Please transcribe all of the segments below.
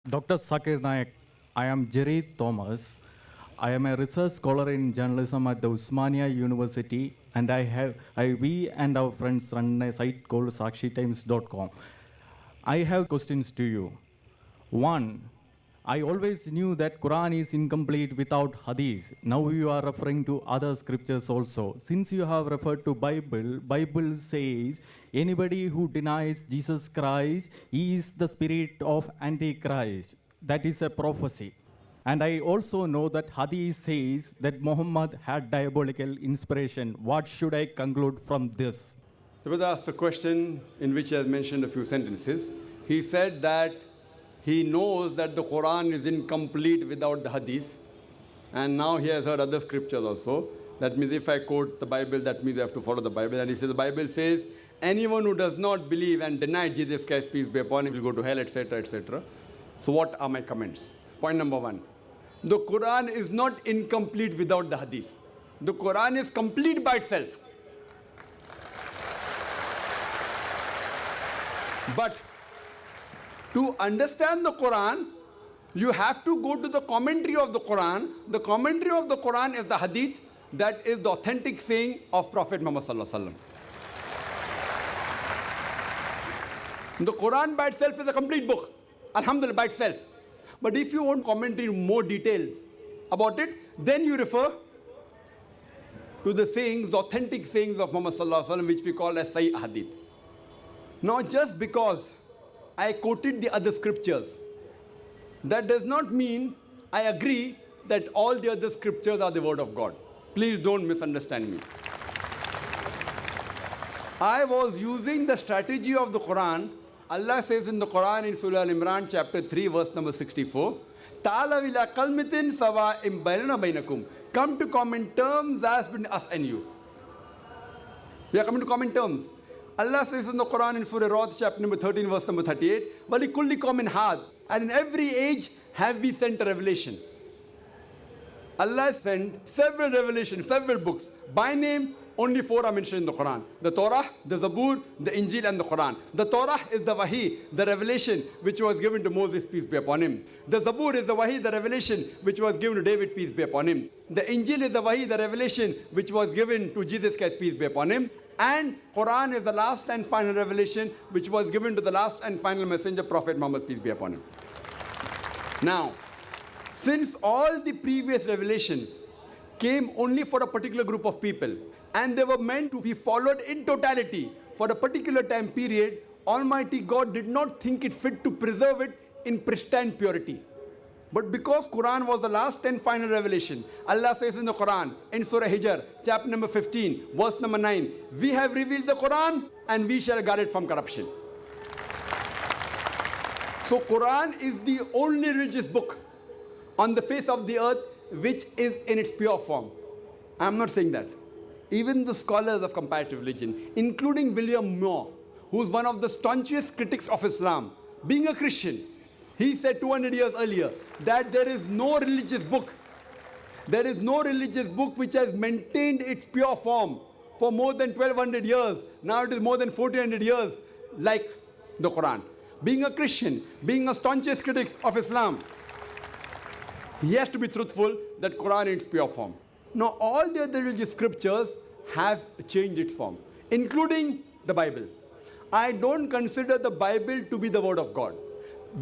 Dr. Zakirnaik, I am Jerry Thomas. I am a research scholar in journalism at the Usmania University, and we and our friends run a site called SakshiTimes.com. I have questions to you. One, I always knew that Quran is incomplete without Hadith. Now you are referring to other scriptures also. Since you have referred to Bible says anybody who denies Jesus Christ is the spirit of Antichrist. That is a prophecy. And I also know that Hadith says that Muhammad had diabolical inspiration. What should I conclude from this? The brother asked a question in which he has mentioned a few sentences. He said that he knows that the Quran is incomplete without the Hadith. And now he has heard other scriptures also. That means if I quote the Bible, that means I have to follow the Bible. And he says the Bible says, anyone who does not believe and deny Jesus Christ, peace be upon him, will go to hell, etc., etc. So what are my comments? Point number one. The Quran is not incomplete without the Hadith. The Quran is complete by itself. But to understand the Quran, you have to go to the commentary of the Quran. The commentary of the Quran is the Hadith, that is the authentic saying of Prophet Muhammad Sallallahu Alaihi Wasallam. The Quran by itself is a complete book, alhamdulillah, by itself. But if you want commentary, more details about it, then you refer to the sayings, the authentic sayings of Muhammad Sallallahu Alaihi Wasallam, which we call as Sahih Hadith. Now, just because I quoted the other scriptures, that does not mean I agree that all the other scriptures are the word of God. Please don't misunderstand me. I was using the strategy of the Quran. Allah says in the Quran in Surah Al-Imran chapter 3 verse number 64, Ta'ala ila kalmitin sawa'im bainana bainakum. Come to common terms as between us and you. We are coming to common terms. Allah says in the Quran in Surah Ra'd chapter number 13 verse number 38, Wali kulli qawmin had. And in every age have we sent a revelation. Allah sent several revelations, several books. By name, only 4 are mentioned in the Quran. The Torah, the Zabur, the Injil and the Quran. The Torah is the Wahi, the revelation which was given to Moses, peace be upon him. The Zabur is the Wahi, the revelation which was given to David, peace be upon him. The Injil is the Wahi, the revelation which was given to Jesus Christ, peace be upon him. And Quran is the last and final revelation which was given to the last and final messenger, Prophet Muhammad, peace be upon him. Now, since all the previous revelations came only for a particular group of people, and they were meant to be followed in totality for a particular time period, Almighty God did not think it fit to preserve it in pristine purity. But because Quran was the last and final revelation, Allah says in the Quran, in Surah Hijr, chapter number 15, verse number 9, we have revealed the Quran and we shall guard it from corruption. So Quran is the only religious book on the face of the earth which is in its pure form. I am not saying that. Even the scholars of comparative religion, including William Moore, who is one of the staunchest critics of Islam, being a Christian, he said 200 years earlier that there is no religious book which has maintained its pure form for more than 1200 years. Now it is more than 1400 years, like the Quran. Being a Christian, being a staunchest critic of Islam, he has to be truthful that Quran in its pure form. Now all the other religious scriptures have changed its form, including the Bible. I don't consider the Bible to be the word of God.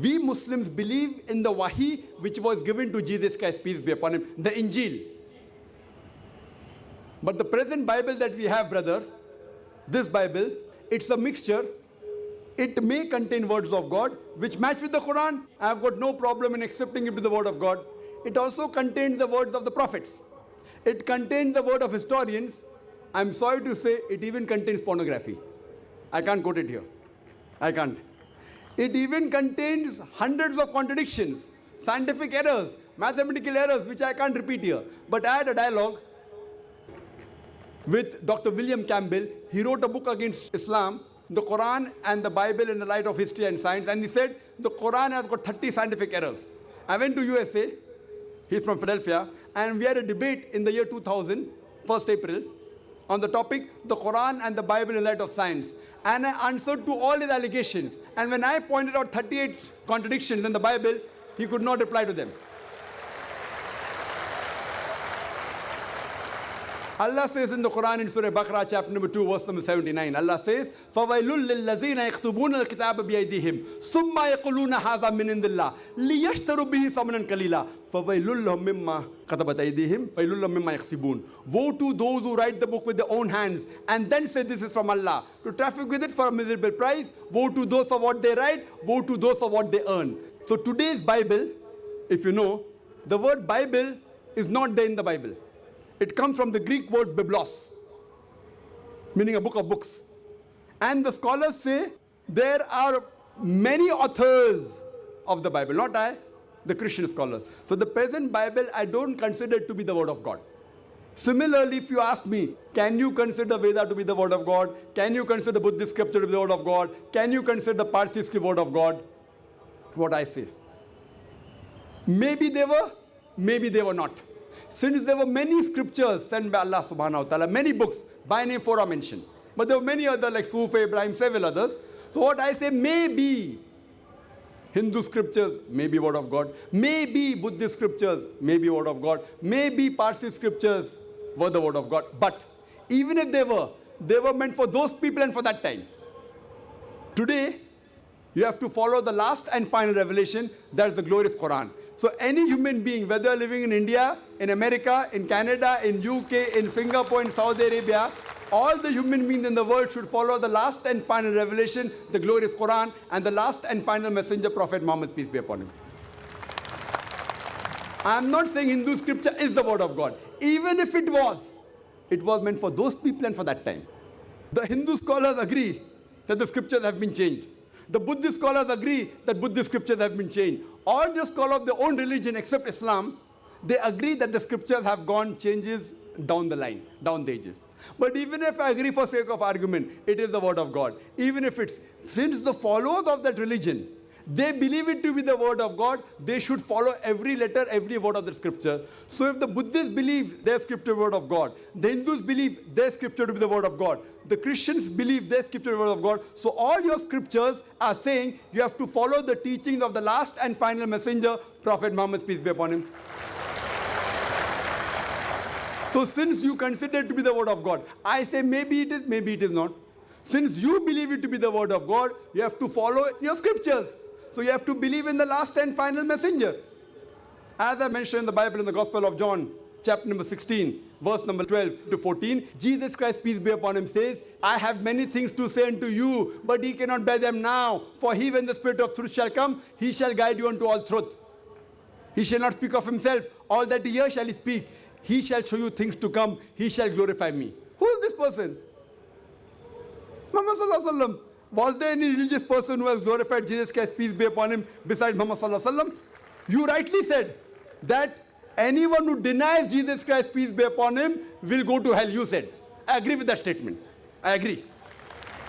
We Muslims believe in the Wahi which was given to Jesus Christ, peace be upon him, the Injil. But the present Bible that we have, brother, this Bible, it's a mixture. It may contain words of God which match with the Quran. I have got no problem in accepting it to be the word of God. It also contains the words of the prophets. It contains the word of historians. I'm sorry to say, it even contains pornography. I can't quote it here. I can't. It even contains hundreds of contradictions, scientific errors, mathematical errors, which I can't repeat here. But I had a dialogue with Dr. William Campbell. He wrote a book against Islam, the Quran and the Bible in the light of history and science. And he said, the Quran has got 30 scientific errors. I went to USA. He's from Philadelphia. And we had a debate in the year 2000, 1st April, on the topic, the Quran and the Bible in light of science. And I answered to all his allegations. And when I pointed out 38 contradictions in the Bible, he could not reply to them. Allah says in the Quran in Surah Baqarah chapter number 2 verse number 79, Allah says, فَوَيْلٌ لِلَّذِينَ يَكْتُبُونَ الْكِتَابَ بِأَيْدِيهِمْ ثُمَّ يَقُولُونَ هَذَا مِنْ عِنْدِ اللَّهِ لِيَشْتَرُوا بِهِ ثَمَنًا قَلِيلًا فَوَيْلٌ لَهُم مِّمَّا كَتَبَتْ أَيْدِيهِمْ وَيْلٌ لَهُم مِّمَّا يَكْسِبُونَ. Woe to those who write the book with their own hands and then say this is from Allah, to traffic with it for a miserable price. Woe to those for what they write, woe to those for what they earn. So today's Bible, if you know, the word Bible is not there in the Bible. It comes from the Greek word biblos, meaning a book of books. And the scholars say there are many authors of the Bible, not I, the Christian scholars. So the present Bible, I don't consider it to be the word of God. Similarly, if you ask me, can you consider Veda to be the word of God? Can you consider Buddhist scripture to be the word of God? Can you consider the Parsi script word of God? What I say. Maybe they were, maybe they were not. Since there were many scriptures sent by Allah subhanahu wa ta'ala, many books, by name 4 are mentioned. But there were many others like Sufi, Ibrahim, several others. So what I say, maybe Hindu scriptures, maybe word of God. Maybe Buddhist scriptures, maybe word of God. Maybe Parsi scriptures were the word of God. But even if they were meant for those people and for that time. Today, you have to follow the last and final revelation, that is the glorious Quran. So any human being, whether living in India, in America, in Canada, in UK, in Singapore, in Saudi Arabia, all the human beings in the world should follow the last and final revelation, the glorious Quran, and the last and final messenger, Prophet Muhammad, peace be upon him. I am not saying Hindu scripture is the word of God. Even if it was meant for those people and for that time. The Hindu scholars agree that the scriptures have been changed. The Buddhist scholars agree that Buddhist scriptures have been changed. All the scholars of their own religion except Islam, they agree that the scriptures have gone changes down the line, down the ages. But even if I agree for sake of argument, it is the word of God. Even if it's, since the followers of that religion, they believe it to be the word of God, they should follow every letter, every word of the scripture. So if the Buddhists believe their scripture word of God, the Hindus believe their scripture to be the word of God, the Christians believe their scripture word of God, so all your scriptures are saying you have to follow the teachings of the last and final messenger, Prophet Muhammad, peace be upon him. So since you consider it to be the word of God, I say maybe it is not. Since you believe it to be the word of God, you have to follow your scriptures. So you have to believe in the last and final messenger. As I mentioned in the Bible, in the Gospel of John, chapter number 16, verse number 12 to 14, Jesus Christ, peace be upon him, says, I have many things to say unto you, but ye cannot bear them now. For he, when the Spirit of truth shall come, he shall guide you unto all truth. He shall not speak of himself. All that he hears shall he speak. He shall show you things to come. He shall glorify me. Who is this person? Muhammad sallallahu alaihi wasallam. Was there any religious person who has glorified Jesus Christ, peace be upon him, besides Muhammad sallallahu alaihi wasallam? You rightly said that anyone who denies Jesus Christ, peace be upon him, will go to hell, you said. I agree with that statement. I agree.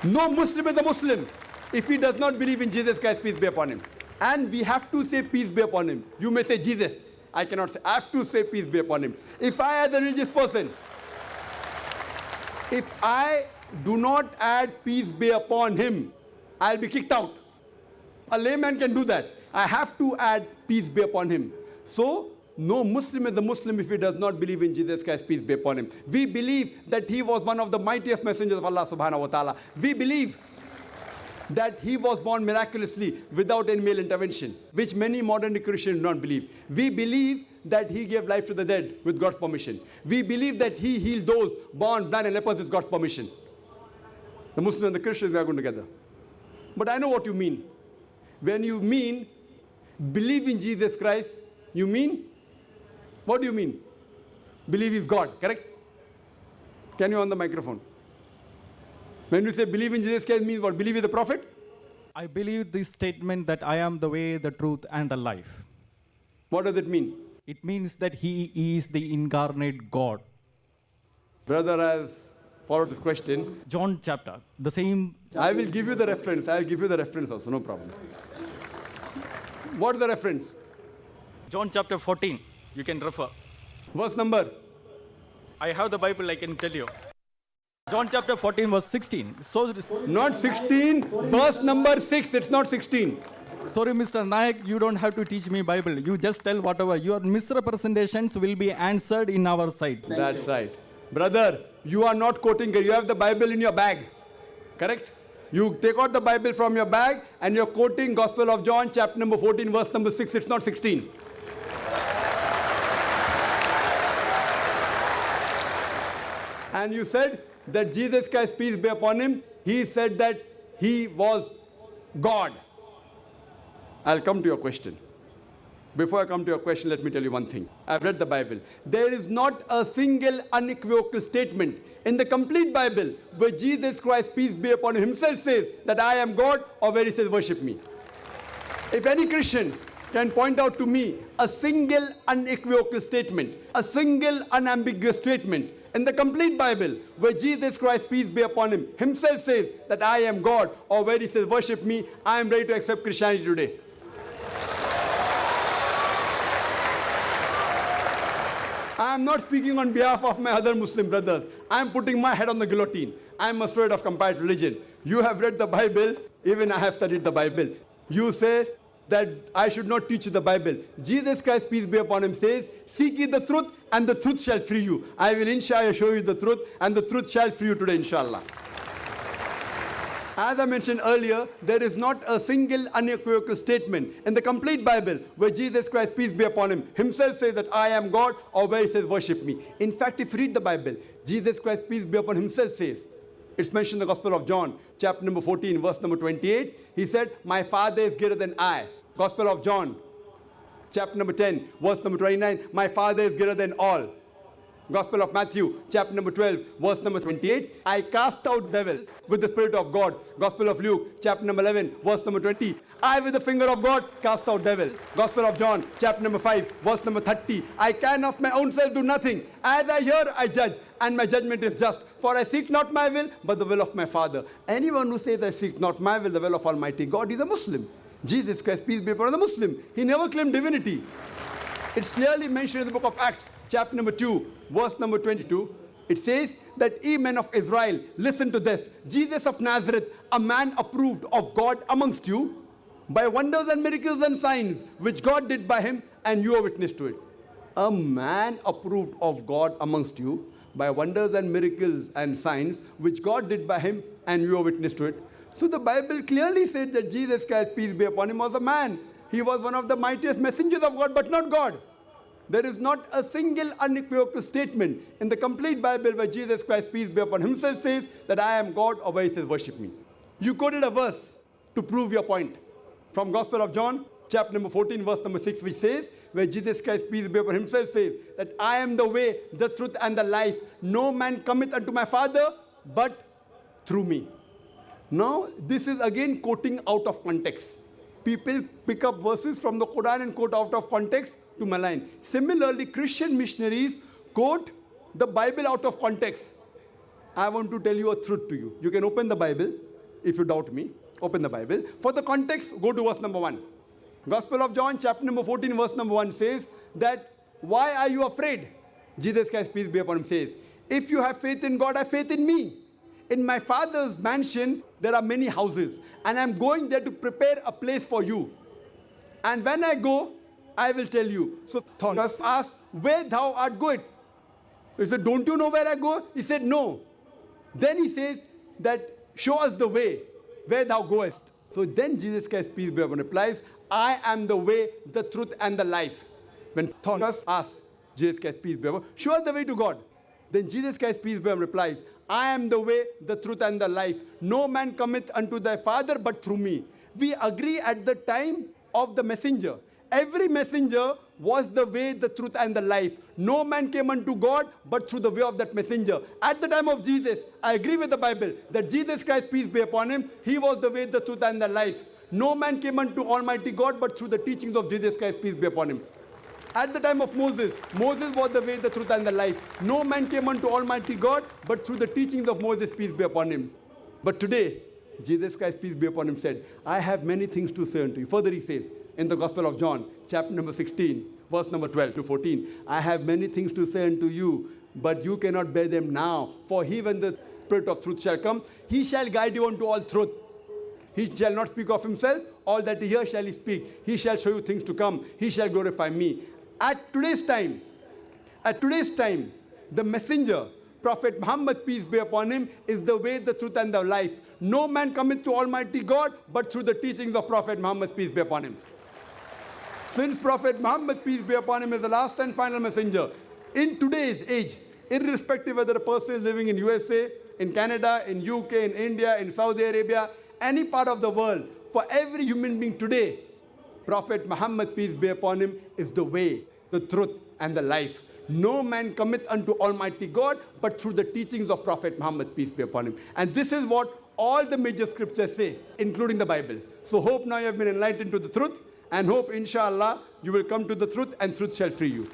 No Muslim is a Muslim if he does not believe in Jesus Christ, peace be upon him. And we have to say peace be upon him. You may say Jesus. I cannot say. I have to say peace be upon him. If I, as a religious person, if I do not add peace be upon him, I'll be kicked out. A layman can do that. I have to add peace be upon him. So, no Muslim is a Muslim if he does not believe in Jesus Christ, peace be upon him. We believe that he was one of the mightiest messengers of Allah subhanahu wa ta'ala. We believe that he was born miraculously without any male intervention, which many modern Christians do not believe. We believe that he gave life to the dead with God's permission. We believe that he healed those born blind and lepers with God's permission. The Muslims and the Christians, we are going together. But I know what you mean. When you mean believe in Jesus Christ, you mean, what do you mean? Believe he's God, correct? Can you on the microphone? When you say believe in Jesus Christ means what? Believe in the prophet? I believe this statement that I am the way, the truth, and the life. What does it mean? It means that he is the incarnate God. Brother has followed this question. John chapter, the same. I will give you the reference. I will give you the reference also, no problem. What is the reference? John chapter 14, you can refer. Verse number? I have the Bible, I can tell you. John chapter 14, verse 16. So Not 16, verse number 6, it's not 16. Sorry, Mr. Naik, you don't have to teach me Bible. You just tell whatever. Your misrepresentations will be answered in our side. That's right. Brother, you are not quoting. You have the Bible in your bag. Correct? You take out the Bible from your bag and you're quoting Gospel of John, chapter number 14, verse number 6. It's not 16. And you said that Jesus Christ, peace be upon him, he said that he was God. I'll come to your question. Before I come to your question, let me tell you one thing. I've read the Bible. There is not a single unequivocal statement in the complete Bible where Jesus Christ, peace be upon him, himself says that I am God, or where he says worship me. If any Christian can point out to me a single unequivocal statement, a single unambiguous statement in the complete Bible where Jesus Christ, peace be upon him, himself says that I am God, or where he says worship me, I am ready to accept Christianity today. I am not speaking on behalf of my other Muslim brothers. I am putting my head on the guillotine. I am afraid of comparative religion. You have read the Bible, even I have studied the Bible. You say that I should not teach you the Bible. Jesus Christ, peace be upon him, says, seek ye the truth, and the truth shall free you. I will inshallah show you the truth, and the truth shall free you today, inshallah. As I mentioned earlier, there is not a single unequivocal statement in the complete Bible where Jesus Christ, peace be upon him, himself says that I am God, or where he says worship me. In fact, if you read the Bible, Jesus Christ, peace be upon him, himself says, it's mentioned in the Gospel of John, chapter number 14, verse number 28. He said, my Father is greater than I. Gospel of John, chapter number 10, verse number 29. My Father is greater than all. Gospel of Matthew, chapter number 12, verse number 28. I cast out devils with the Spirit of God. Gospel of Luke, chapter number 11, verse number 20. I, with the finger of God, cast out devils. Gospel of John, chapter number 5, verse number 30. I can of my own self do nothing. As I hear, I judge, and my judgment is just. For I seek not my will, but the will of my Father. Anyone who says I seek not my will, the will of Almighty God, is a Muslim. Jesus Christ, peace be upon him, the Muslim. He never claimed divinity. It's clearly mentioned in the book of Acts, chapter number 2, verse number 22. It says that ye men of Israel, listen to this. Jesus of Nazareth, a man approved of God amongst you, by wonders and miracles and signs, which God did by him, and you are witness to it. A man approved of God amongst you, by wonders and miracles and signs, which God did by him, and you are witness to it. So the Bible clearly said that Jesus Christ, peace be upon him, was a man. He was one of the mightiest messengers of God, but not God. There is not a single unequivocal statement in the complete Bible where Jesus Christ, peace be upon him, himself says that I am God, or where he says worship me. You quoted a verse to prove your point from Gospel of John, chapter number 14, verse number 6, which says, where Jesus Christ, peace be upon him, himself says that I am the way, the truth, and the life. No man cometh unto my Father but through me. Now, this is again quoting out of context. People pick up verses from the Quran and quote out of context to malign. Similarly, Christian missionaries quote the Bible out of context. I want to tell you a truth to you. You can open the Bible if you doubt me. Open the Bible. For the context, go to verse number 1. Gospel of John, chapter number 14, verse number 1 says that, why are you afraid? Jesus Christ, peace be upon him, says, if you have faith in God, have faith in me. In my Father's mansion, there are many houses, and I'm going there to prepare a place for you. And when I go, I will tell you. So Thomas asked, where thou art going? He said, don't you know where I go? He said, no. Then he says that, show us the way, where thou goest. So then Jesus Christ, peace be upon him, replies, I am the way, the truth, and the life. When Thomas asks Jesus Christ, peace be upon him, show us the way to God. Then Jesus Christ, peace be upon him, replies, I am the way, the truth, and the life. No man cometh unto thy Father but through me. We agree at the time of the messenger. Every messenger was the way, the truth, and the life. No man came unto God but through the way of that messenger. At the time of Jesus, I agree with the Bible that Jesus Christ, peace be upon him, he was the way, the truth, and the life. No man came unto Almighty God but through the teachings of Jesus Christ, peace be upon him. At the time of Moses, Moses was the way, the truth, and the life. No man came unto Almighty God but through the teachings of Moses, peace be upon him. But today, Jesus Christ, peace be upon him, said, I have many things to say unto you. Further he says, in the Gospel of John, chapter number 16, verse number 12 to 14, I have many things to say unto you, but you cannot bear them now. For he, when the Spirit of truth shall come, he shall guide you unto all truth. He shall not speak of himself. All that he hears shall he speak. He shall show you things to come. He shall glorify me. At today's time, the messenger, Prophet Muhammad, peace be upon him, is the way, the truth, and the life. No man cometh to Almighty God but through the teachings of Prophet Muhammad, peace be upon him. Since Prophet Muhammad, peace be upon him, is the last and final messenger, in today's age, irrespective whether a person is living in USA, in Canada, in UK, in India, in Saudi Arabia, any part of the world, for every human being today, Prophet Muhammad, peace be upon him, is the way, the truth, and the life. No man cometh unto Almighty God but through the teachings of Prophet Muhammad, peace be upon him. And this is what all the major scriptures say, including the Bible. So hope now you have been enlightened to the truth, and hope, inshallah, you will come to the truth and truth shall free you.